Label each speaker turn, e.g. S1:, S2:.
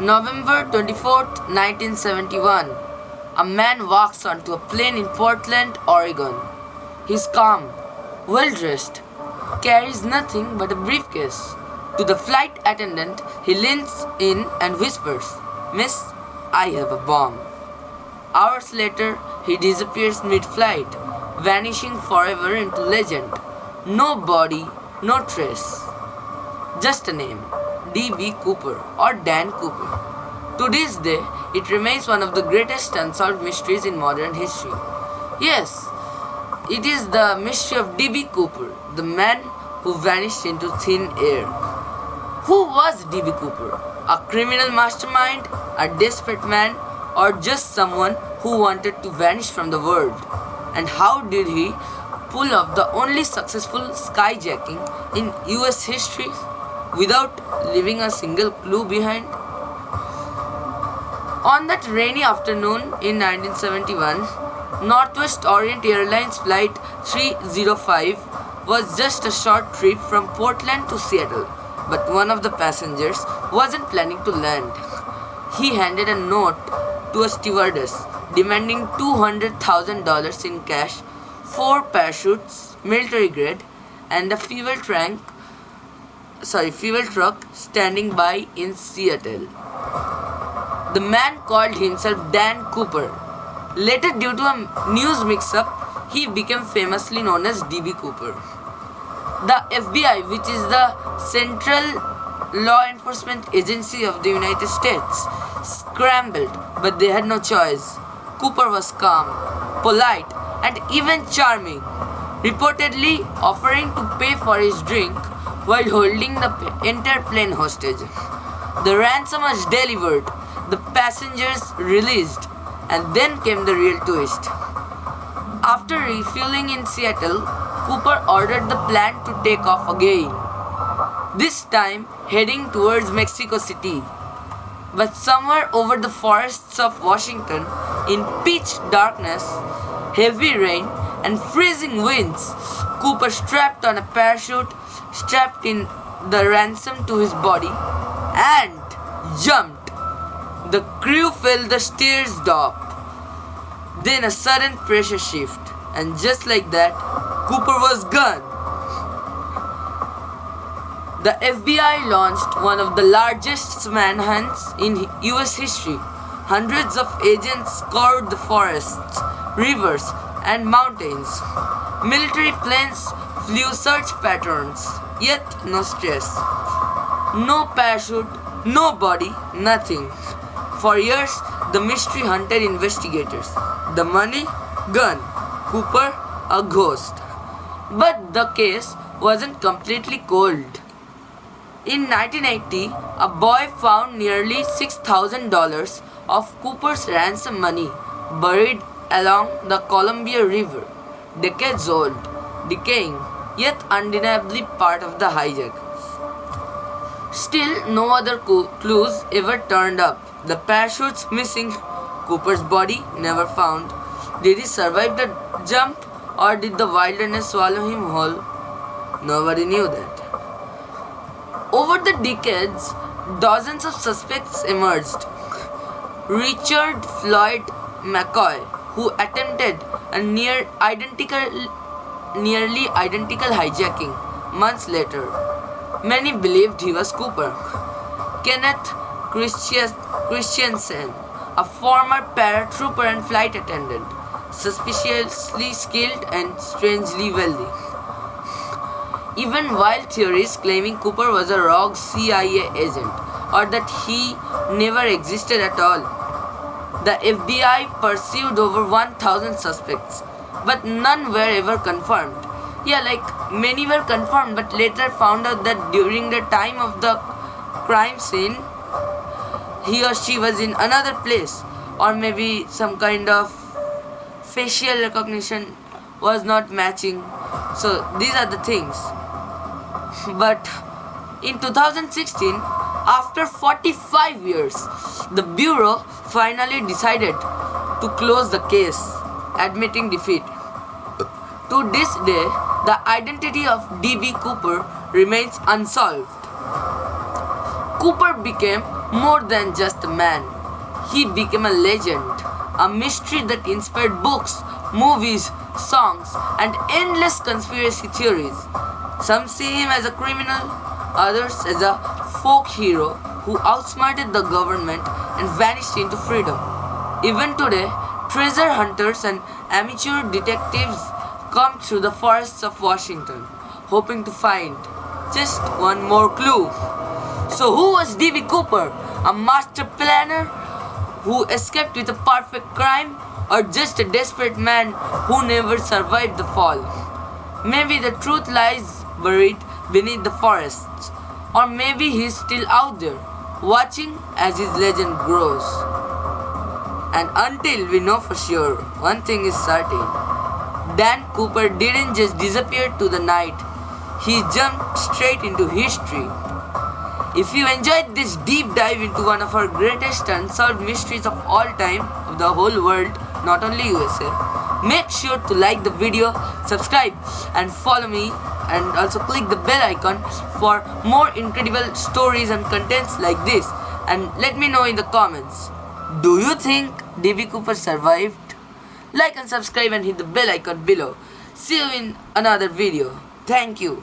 S1: November 24th, 1971. A man walks onto a plane in Portland, Oregon. He's calm, well dressed, carries nothing but a briefcase. To the flight attendant, he leans in and whispers, "Miss, I have a bomb." Hours later, he disappears mid-flight, vanishing forever into legend. No body, no trace. Just a name, D.B. Cooper or Dan Cooper. To this day, it remains one of the greatest unsolved mysteries in modern history. Yes, it is the mystery of D.B. Cooper, the man who vanished into thin air. Who was D.B. Cooper? A criminal mastermind, a desperate man, or just someone who wanted to vanish from the world? And how did he pull off the only successful skyjacking in US history without leaving a single clue behind? On that rainy afternoon in 1971, Northwest Orient Airlines Flight 305 was just a short trip from Portland to Seattle, but one of the passengers wasn't planning to land. He handed a note to a stewardess demanding $200,000 in cash, 4 parachutes, military grade, and a fuel truck standing by in Seattle. The man called himself Dan Cooper. Later, due to a news mix-up, he became famously known as D.B. Cooper. The FBI, which is the Central Law Enforcement Agency of the United States, scrambled, but they had no choice. Cooper was calm, polite, and even charming, reportedly offering to pay for his drink while holding the entire plane hostage. The ransom was delivered, the passengers released, and then came the real twist. After refueling in Seattle, Cooper ordered the plane to take off again, this time heading towards Mexico City. But somewhere over the forests of Washington, in pitch darkness, heavy rain, and freezing winds, Cooper strapped on a parachute, strapped in the ransom to his body, and jumped. The crew felt the stairs drop. Then a sudden pressure shift, and just like that, Cooper was gone. The FBI launched one of the largest manhunts in US history. Hundreds of agents scoured the forests, rivers, and mountains. Military planes flew search patterns, yet no stress. No parachute, no body, nothing. For years, the mystery hunted investigators. The money? Gone. Cooper? A ghost. But the case wasn't completely cold. In 1980, a boy found nearly $6,000 of Cooper's ransom money buried along the Columbia River, decades old, decaying, yet undeniably part of the hijack. Still, no other clues ever turned up. The parachutes missing, Cooper's body never found. Did he survive the jump, or did the wilderness swallow him whole? Nobody knew that. Over the decades, dozens of suspects emerged. Richard Floyd McCoy, who attempted a nearly identical hijacking months later. Many believed he was Cooper. Kenneth Christiansen, a former paratrooper and flight attendant, suspiciously skilled and strangely wealthy. Even wild theories claiming Cooper was a rogue CIA agent or that he never existed at all. The FBI pursued over 1,000 suspects, but none were ever confirmed. Many were confirmed, but later found out that during the time of the crime scene, he or she was in another place, or maybe some kind of facial recognition was not matching. So these are the things. But in 2016, after 45 years, the Bureau finally decided to close the case, admitting defeat. To this day, the identity of D.B. Cooper remains unsolved. Cooper became More than just a man, he became a legend, a mystery that inspired books, movies, songs, and endless conspiracy theories. Some see him as a criminal, others as a folk hero who outsmarted the government and vanished into freedom. Even today, treasure hunters and amateur detectives come through the forests of Washington, hoping to find just one more clue. So who was D.B. Cooper? A master planner who escaped with a perfect crime, or just a desperate man who never survived the fall? Maybe the truth lies buried beneath the forests, or maybe he's still out there, watching as his legend grows. And until we know for sure, one thing is certain. Dan Cooper didn't just disappear to the night, he jumped straight into history. If you enjoyed this deep dive into one of our greatest unsolved mysteries of all time, of the whole world, not only USA, make sure to like the video, subscribe and follow me, and also click the bell icon for more incredible stories and contents like this. And let me know in the comments, do you think D.B. Cooper survived? Like and subscribe and hit the bell icon below. See you in another video. Thank you.